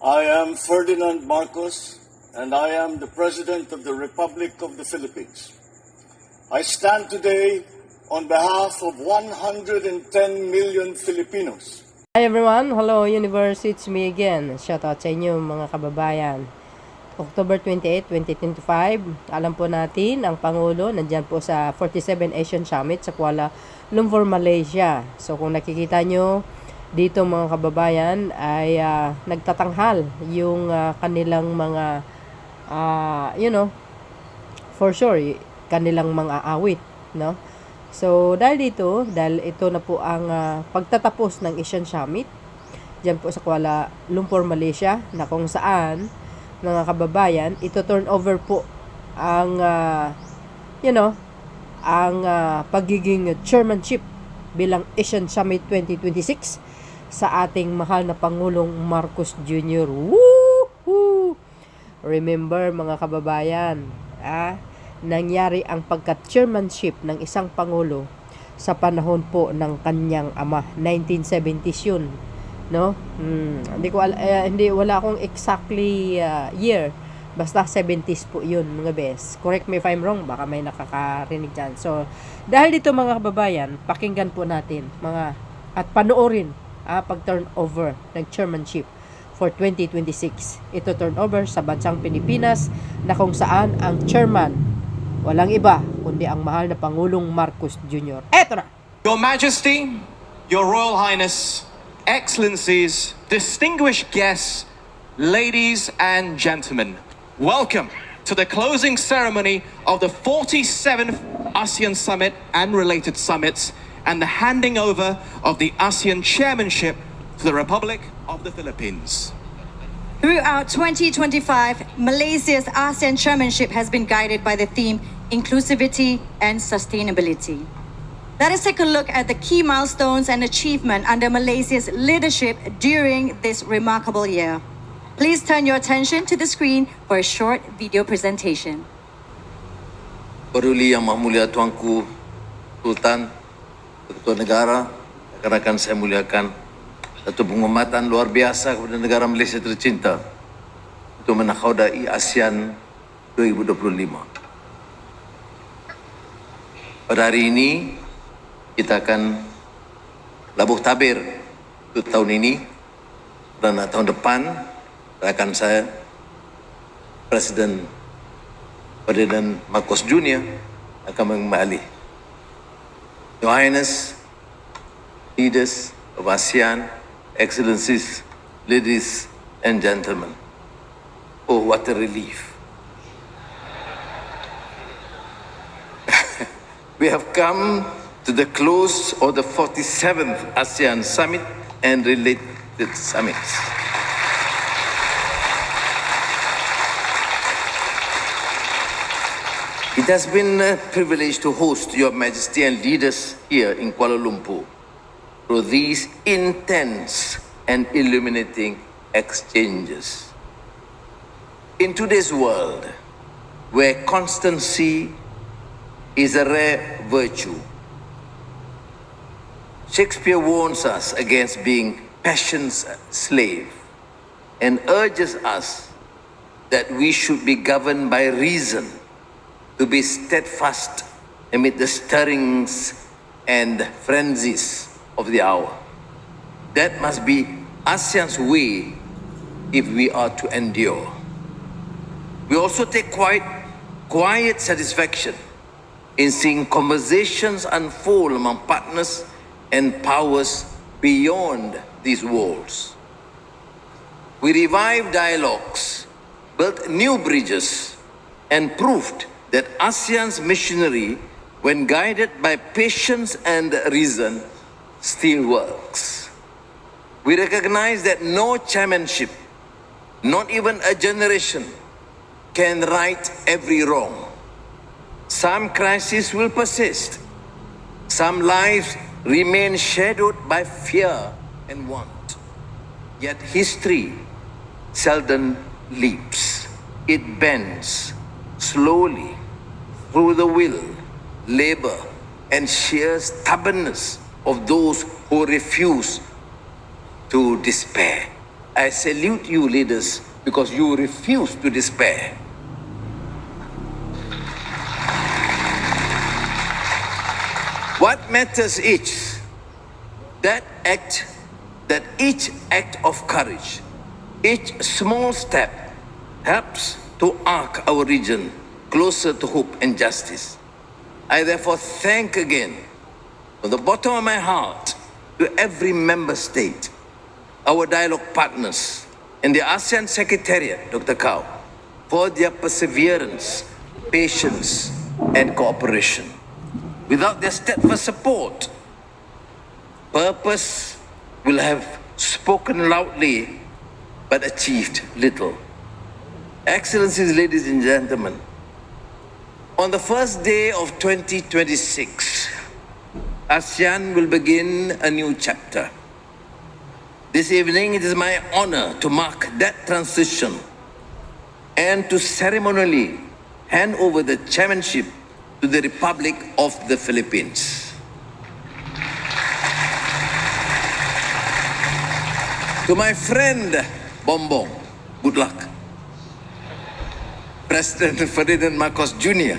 I am Ferdinand Marcos, and I am the President of the Republic of the Philippines. I stand today on behalf of 110 million Filipinos. Hi everyone, hello universe, it's me again. Shout out sa inyo mga kababayan. October 28, 2025, alam po natin ang Pangulo nandyan po sa 47 Asian Summit sa Kuala Lumpur, Malaysia. So kung nakikita nyo dito mga kababayan ay nagtatanghal yung kanilang mga for sure kanilang mga awit, no? So dahil ito na po ang pagtatapos ng Asian Summit diyan po sa Kuala Lumpur, Malaysia, na kung saan mga kababayan ito turn over po ang pagiging chairmanship bilang Asian Summit 2026 sa ating mahal na Pangulong Marcos Jr. Woohoo! Remember mga kababayan, nangyari ang pagka-chairmanship ng isang Pangulo sa panahon po ng kanyang ama. 1970s yun, no? Wala akong exactly year. Basta 70s po yun mga bes. Correct me if I'm wrong, baka may nakakarinig dyan. So, dahil dito mga kababayan, pakinggan po natin at panoorin pag-turn over ng chairmanship for 2026. Ito turn over sa bansang Pilipinas na kung saan ang chairman walang iba kundi ang mahal na Pangulong Marcos Jr. Eto na! Your Majesty, Your Royal Highness, Excellencies, distinguished guests, ladies and gentlemen, welcome to the closing ceremony of the 47th ASEAN Summit and related summits and the handing over of the ASEAN chairmanship to the Republic of the Philippines. Throughout 2025, Malaysia's ASEAN chairmanship has been guided by the theme inclusivity and sustainability. Let us take a look at the key milestones and achievement under Malaysia's leadership during this remarkable year. Please turn your attention to the screen for a short video presentation. Peduli Yang Maha Mulia Tuanku Sultan Ketua Negara, rekan-rekan saya muliakan, satu penghormatan luar biasa kepada negara Malaysia tercinta untuk menakhaudai ASEAN 2025. Pada hari ini kita akan labuh tabir untuk tahun ini dan tahun depan rakan saya Presiden Ferdinand Marcos Jr. akan mengambil alih. Your Highness, leaders of ASEAN, Excellencies, ladies and gentlemen, oh what a relief. We have come to the close of the 47th ASEAN Summit and related summits. It has been a privilege to host Your Majesty and leaders here in Kuala Lumpur through these intense and illuminating exchanges. In today's world, where constancy is a rare virtue, Shakespeare warns us against being passion's slave and urges us that we should be governed by reason, to be steadfast amid the stirrings and frenzies of the hour. That must be ASEAN's way if we are to endure. We also take quiet satisfaction in seeing conversations unfold among partners and powers beyond these walls. We revived dialogues, built new bridges, and proved that ASEAN's machinery, when guided by patience and reason, still works. We recognize that no chairmanship, not even a generation, can right every wrong. Some crises will persist. Some lives remain shadowed by fear and want. Yet history seldom leaps. It bends slowly through the will, labor, and sheer stubbornness of those who refuse to despair. I salute you, leaders, because you refuse to despair. What matters is that each act of courage, each small step helps to arc our region closer to hope and justice. I therefore thank again, from the bottom of my heart, to every member state, our dialogue partners, and the ASEAN Secretariat, Dr. Kao, for their perseverance, patience, and cooperation. Without their steadfast support, purpose will have spoken loudly but achieved little. Excellencies, ladies and gentlemen, on the first day of 2026, ASEAN will begin a new chapter. This evening, it is my honor to mark that transition and to ceremonially hand over the chairmanship to the Republic of the Philippines. To my friend Bongbong, good luck. President Ferdinand Marcos Jr.,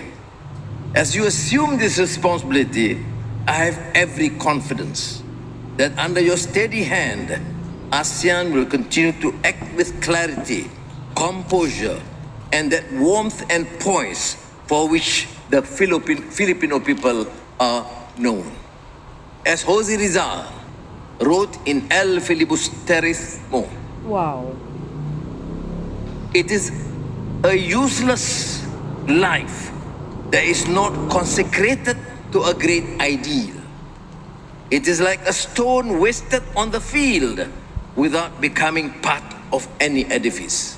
as you assume this responsibility, I have every confidence that under your steady hand, ASEAN will continue to act with clarity, composure, and that warmth and poise for which the Filipino people are known. As Jose Rizal wrote in El Filibusterismo, Wow. it is a useless life that is not consecrated to a great ideal. It is like a stone wasted on the field without becoming part of any edifice.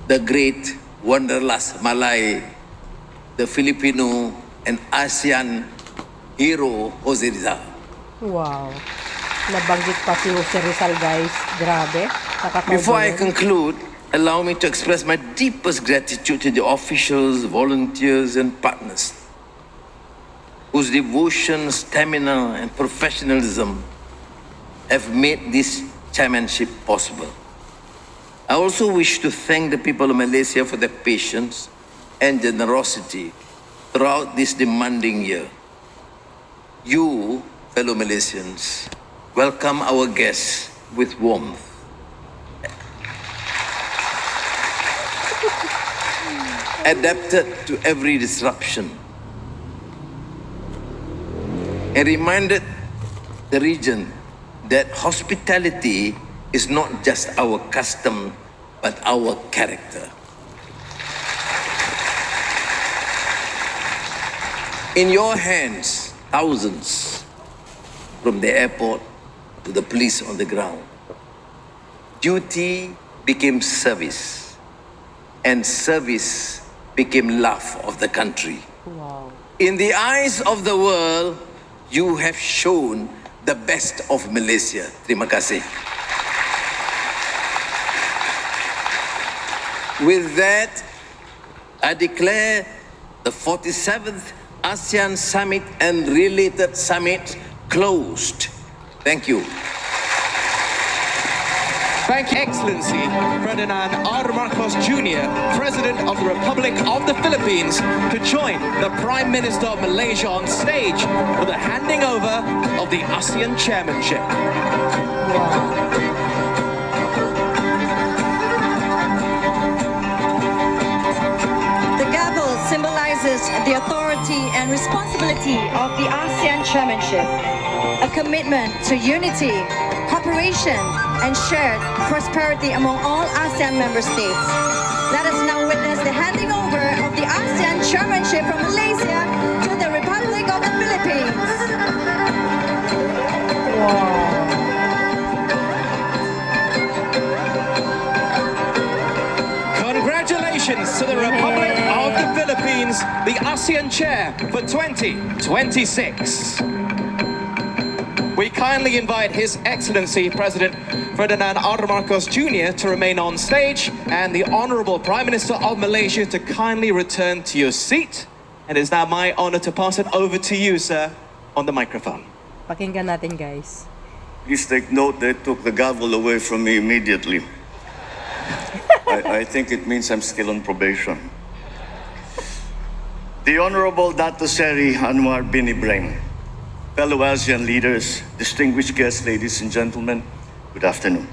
The great Wanderlust Malay, the Filipino and ASEAN hero Jose Rizal. Wow. Nabanggit pa si Jose Rizal, guys. Grabe. Before I Nakakaubo. conclude, allow me to express my deepest gratitude to the officials, volunteers, and partners whose devotion, stamina, and professionalism have made this chairmanship possible. I also wish to thank the people of Malaysia for their patience and generosity throughout this demanding year. You, fellow Malaysians, welcome our guests with warmth. Adapted to every disruption, and reminded the region that hospitality is not just our custom, but our character. In your hands, thousands, from the airport to the police on the ground, duty became service, and service became love of the country. Wow. In the eyes of the world, you have shown the best of Malaysia. Terima kasih. With that, I declare the 47th ASEAN Summit and related summit closed. Thank you. Thank you, Excellency Ferdinand R. Marcos Jr., President of the Republic of the Philippines, to join the Prime Minister of Malaysia on stage for the handing over of the ASEAN Chairmanship. The gavel symbolizes the authority and responsibility of the ASEAN Chairmanship, a commitment to unity, cooperation, and shared prosperity among all ASEAN member states. Let us now witness the handing over of the ASEAN Chairmanship from Malaysia to the Republic of the Philippines. Congratulations to the Republic of the Philippines, the ASEAN Chair for 2026. We kindly invite His Excellency President Ferdinand R. Marcos Jr. to remain on stage and the Honorable Prime Minister of Malaysia to kindly return to your seat. And it is now my honor to pass it over to you, sir, on the microphone. Pakinggan natin, guys. Please take note they took the gavel away from me immediately. I think it means I'm still on probation. The Honorable Dato Seri Anwar bin Ibrahim, fellow ASEAN leaders, distinguished guests, ladies and gentlemen, good afternoon.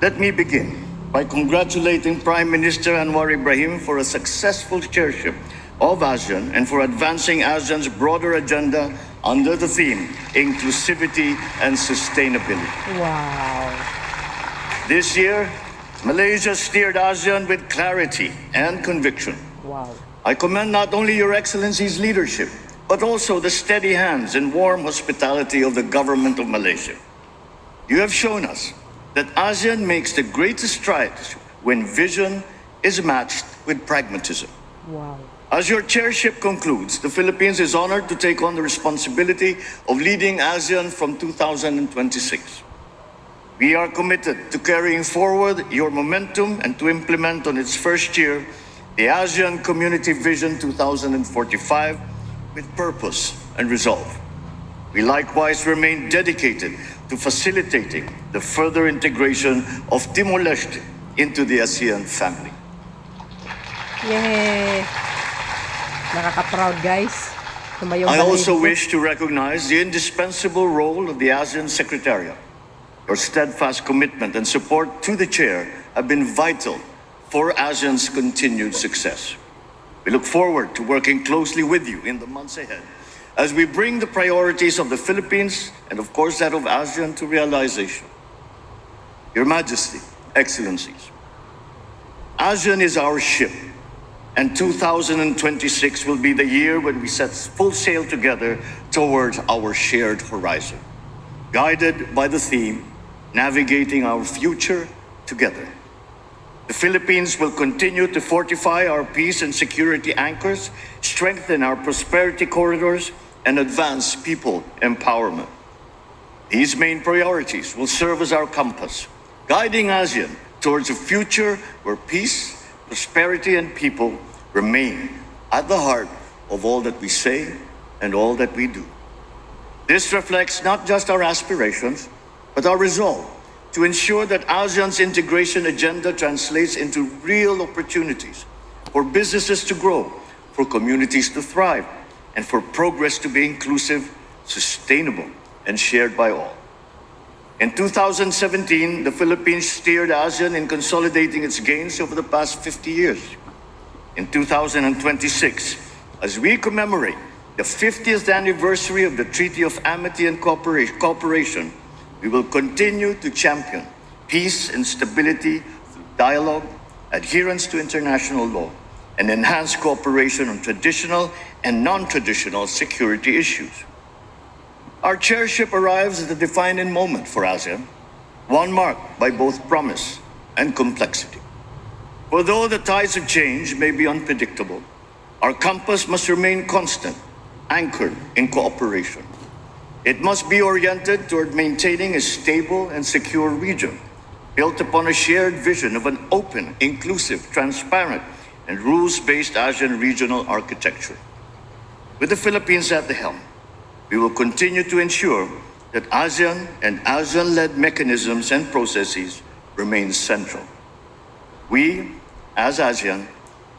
Let me begin by congratulating Prime Minister Anwar Ibrahim for a successful chairship of ASEAN and for advancing ASEAN's broader agenda under the theme Inclusivity and Sustainability. Wow. This year, Malaysia steered ASEAN with clarity and conviction. Wow. I commend not only Your Excellency's leadership, but also the steady hands and warm hospitality of the government of Malaysia. You have shown us that ASEAN makes the greatest strides when vision is matched with pragmatism. Wow. As your chairship concludes, the Philippines is honored to take on the responsibility of leading ASEAN from 2026. We are committed to carrying forward your momentum and to implement on its first year the ASEAN Community Vision 2045 with purpose and resolve. We likewise remain dedicated to facilitating the further integration of Timor-Leste into the ASEAN family. Yay! Nakaka-proud, guys. Tumayong I also Malaysia. wish to recognize the indispensable role of the ASEAN Secretariat. Your steadfast commitment and support to the chair have been vital for ASEAN's continued success. We look forward to working closely with you in the months ahead as we bring the priorities of the Philippines and of course that of ASEAN to realization. Your Majesty, Excellencies, ASEAN is our ship, and 2026 will be the year when we set full sail together towards our shared horizon, guided by the theme, Navigating Our Future Together. The Philippines will continue to fortify our peace and security anchors, strengthen our prosperity corridors, and advance people empowerment. These main priorities will serve as our compass, guiding ASEAN towards a future where peace, prosperity, and people remain at the heart of all that we say and all that we do. This reflects not just our aspirations, but our resolve to ensure that ASEAN's integration agenda translates into real opportunities for businesses to grow, for communities to thrive, and for progress to be inclusive, sustainable, and shared by all. In 2017, the Philippines steered ASEAN in consolidating its gains over the past 50 years. In 2026, as we commemorate the 50th anniversary of the Treaty of Amity and Cooperation, we will continue to champion peace and stability through dialogue, adherence to international law, and enhanced cooperation on traditional and non-traditional security issues. Our chairship arrives at a defining moment for ASEAN, one marked by both promise and complexity. For though the tides of change may be unpredictable, our compass must remain constant, anchored in cooperation. It must be oriented toward maintaining a stable and secure region, built upon a shared vision of an open, inclusive, transparent, and rules-based ASEAN regional architecture. With the Philippines at the helm, we will continue to ensure that ASEAN and ASEAN-led mechanisms and processes remain central. We, as ASEAN,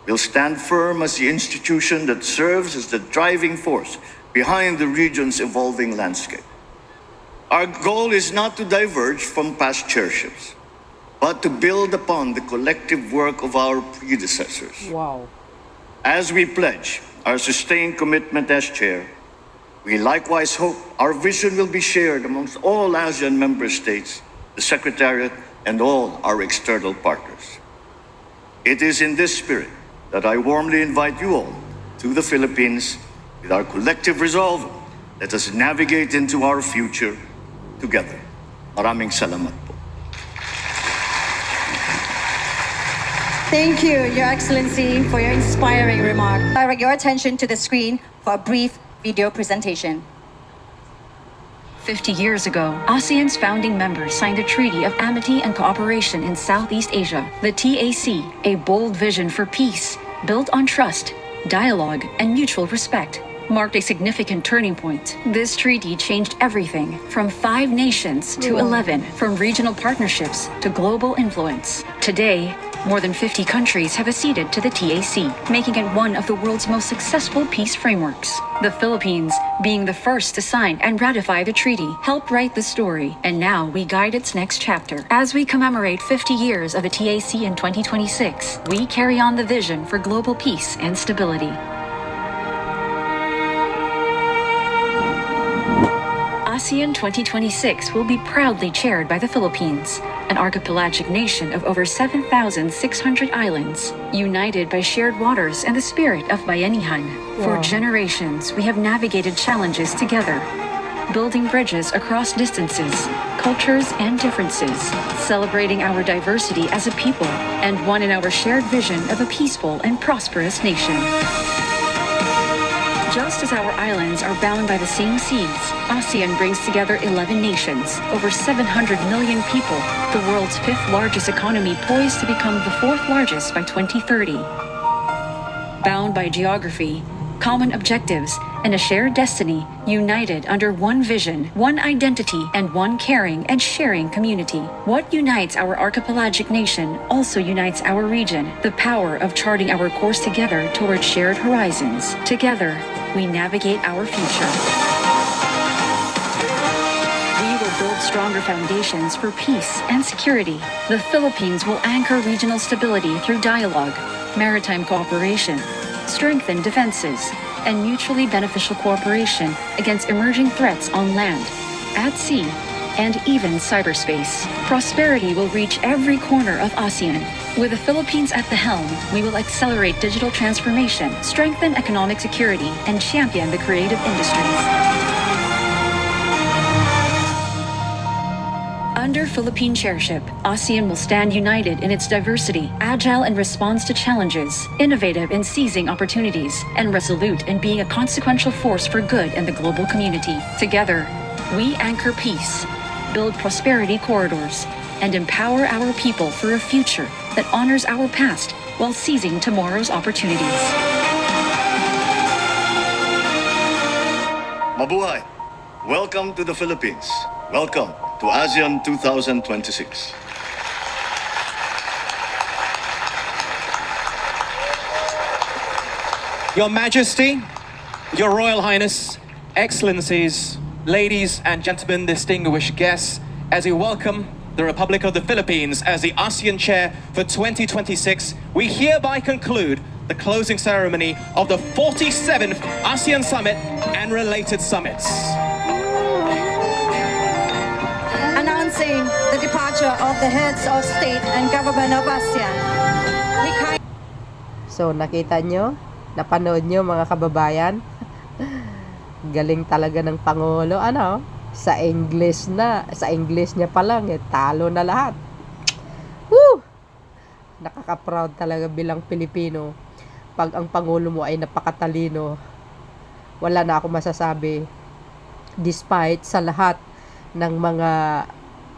will stand firm as the institution that serves as the driving force behind the region's evolving landscape. Our goal is not to diverge from past chairships, but to build upon the collective work of our predecessors. Wow. As we pledge our sustained commitment as chair, we likewise hope our vision will be shared amongst all ASEAN member states, the Secretariat, and all our external partners. It is in this spirit that I warmly invite you all to the Philippines. With our collective resolve, let us navigate into our future together. Maraming salamat po. Thank you, Your Excellency, for your inspiring remark. Direct your attention to the screen for a brief video presentation. 50 years ago, ASEAN's founding members signed the Treaty of Amity and Cooperation in Southeast Asia, the TAC, a bold vision for peace, built on trust, dialogue, and mutual respect. marked a significant turning point. This treaty changed everything from 5 nations to 11, from regional partnerships to global influence. Today, more than 50 countries have acceded to the TAC, making it one of the world's most successful peace frameworks. The Philippines, being the first to sign and ratify the treaty, helped write the story, and now we guide its next chapter. As we commemorate 50 years of the TAC in 2026, we carry on the vision for global peace and stability. ASEAN 2026 will be proudly chaired by the Philippines, an archipelagic nation of over 7,600 islands, united by shared waters and the spirit of bayanihan. For generations, we have navigated challenges together, building bridges across distances, cultures, and differences, celebrating our diversity as a people, and one in our shared vision of a peaceful and prosperous nation. Just as our islands are bound by the same seas, ASEAN brings together 11 nations, over 700 million people, the world's 5th largest economy poised to become the 4th largest by 2030. Bound by geography, common objectives, and a shared destiny, united under one vision, one identity, and one caring and sharing community. What unites our archipelagic nation also unites our region, the power of charting our course together toward shared horizons. Together, we navigate our future. We will build stronger foundations for peace and security. The Philippines will anchor regional stability through dialogue, maritime cooperation, strengthen defenses, and mutually beneficial cooperation against emerging threats on land, at sea, and even cyberspace. Prosperity will reach every corner of ASEAN. With the Philippines at the helm, we will accelerate digital transformation, strengthen economic security, and champion the creative industries. Under Philippine chairship, ASEAN will stand united in its diversity, agile in response to challenges, innovative in seizing opportunities, and resolute in being a consequential force for good in the global community. Together, we anchor peace, build prosperity corridors, and empower our people for a future that honors our past while seizing tomorrow's opportunities. Mabuhay! Welcome to the Philippines. Welcome to ASEAN 2026. Your Majesty, Your Royal Highness, Excellencies, ladies and gentlemen, distinguished guests, as we welcome the Republic of the Philippines as the ASEAN Chair for 2026, we hereby conclude the closing ceremony of the 47th ASEAN Summit and related summits. Announcing the departure of the heads of state and government of ASEAN. So, nakita nyo? Napanood nyo mga kababayan? Galing talaga ng Pangulo. Ano? Sa English niya pa lang, talo na lahat. Woo! Nakaka-proud talaga bilang Pilipino. Pag ang Pangulo mo ay napakatalino, wala na ako masasabi. Despite sa lahat ng mga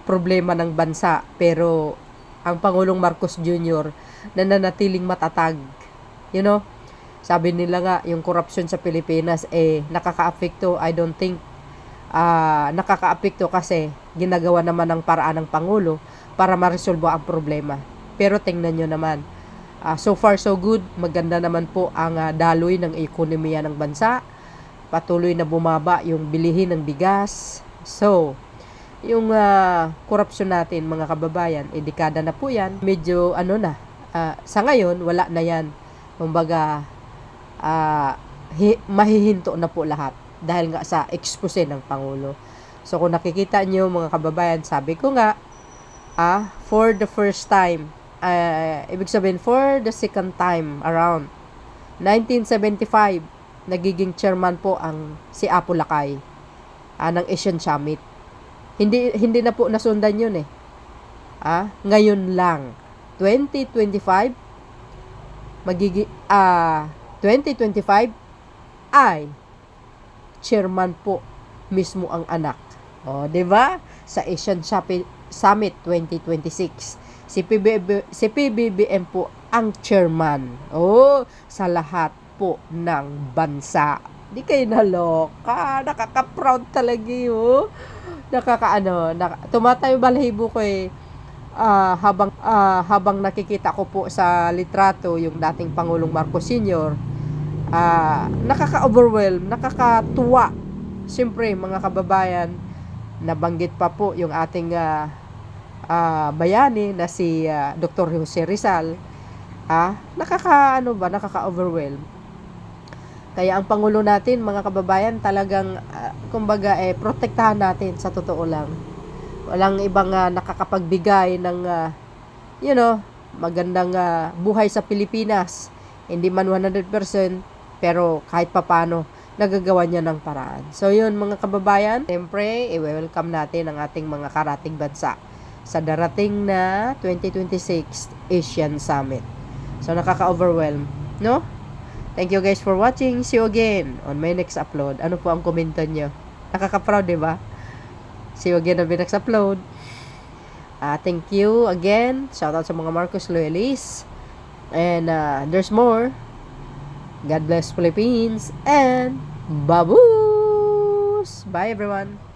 problema ng bansa, pero ang Pangulong Marcos Jr. nananatiling matatag. You know? Sabi nila nga, yung korupsyon sa Pilipinas, nakaka-apekto. I don't think nakaka-apekto kasi ginagawa naman ng paraan ng Pangulo para ma-resolve ang problema. Pero tingnan nyo naman, so far so good, maganda naman po ang daloy ng ekonomiya ng bansa. Patuloy na bumaba yung bilihin ng bigas. So, yung korupsyon natin mga kababayan, dekada na po yan. Medyo sa ngayon, wala na yan. Kumbaga, mahihinto na po lahat. Dahil nga sa expose ng Pangulo. So, kung nakikita nyo mga kababayan, sabi ko nga, for the first time, ibig sabihin, for the second time around, 1975, nagiging chairman po si Apo Lakay ng Asian Summit. Hindi na po nasundan yun ngayon lang, 2025, 2025 ay chairman po mismo ang anak. O, 'di ba? Sa Asian Summit 2026, si Pbbm po ang chairman. Sa lahat po ng bansa. Di kayo naloka. Nakaka-proud talaga yun. Tumatayo balahibo ko eh. Habang nakikita ko po sa litrato yung dating Pangulong Marcos Sr., nakaka-overwhelm, nakakatuwa. Siyempre, mga kababayan, nabanggit pa po yung ating bayani na si Dr. Jose Rizal. Nakaka-overwhelm. Kaya ang Pangulo natin, mga kababayan, talagang, protektahan natin sa totoo lang. Walang ibang nakakapagbigay ng, magandang buhay sa Pilipinas. Hindi man 100%, pero kahit papano, nagagawa niya ng paraan. So yun, mga kababayan, siyempre, i-welcome natin ang ating mga karating bansa sa darating na 2026 Asian Summit. So nakaka-overwhelm, no? Thank you guys for watching. See you again on my next upload. Ano po ang komento nyo? Nakaka-proud, diba? See you again on my next upload. Thank you again. Shout out sa mga Marcos loyalists. And there's more. God bless Philippines. And baboos! Bye everyone.